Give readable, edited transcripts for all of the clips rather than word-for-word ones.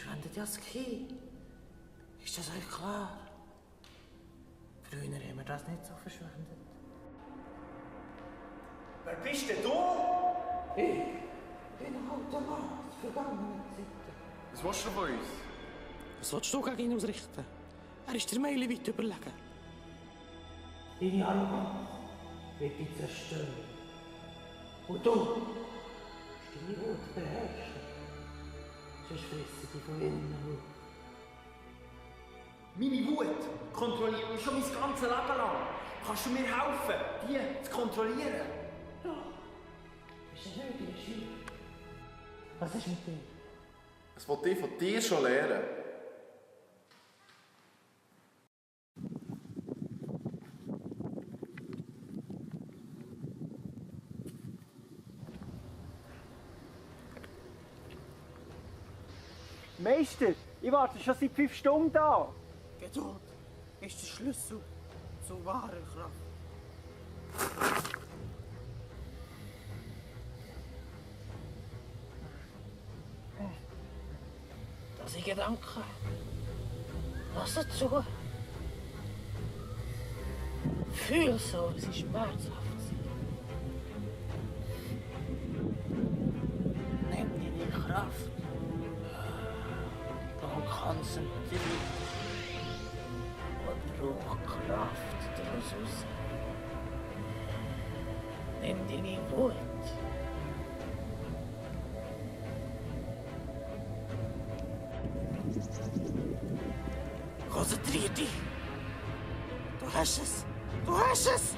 verschwendet ja das Ki. Ist das euch klar? Früher haben wir das nicht so verschwendet. Wer bist denn du? Ich bin ein Automat, vergangene Zeiten. Was willst du von uns? Was willst du gegen ihn ausrichten? Er ist der Meile weit überlegen. Deine Arroganz wird dich zerstören. Und du musst deine Wut beherrschen. Sonst fressen dich von innen auf. Meine Wut kontrolliert mich schon mein ganzes Leben lang. Kannst du mir helfen, die zu kontrollieren? Du bist ein nötiger Schüler. Was ist mit dir? Es will ich von dir schon lernen. Meister, ich warte schon seit 5 Stunden da. Geduld ist der Schlüssel zur wahren Kraft. Das sind Gedanken. Lass zu. Fühl so, wie sie schmerzhaft sind. Nimm deine Kraft und konzentriere und brauch Kraft daraus raus. Nimm deine Wut. Konzentrier dich! Du hast es! Du hast es!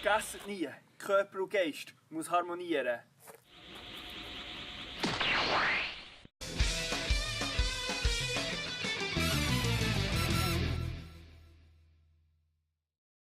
Vergesst nie, Körper und Geist muss harmonieren.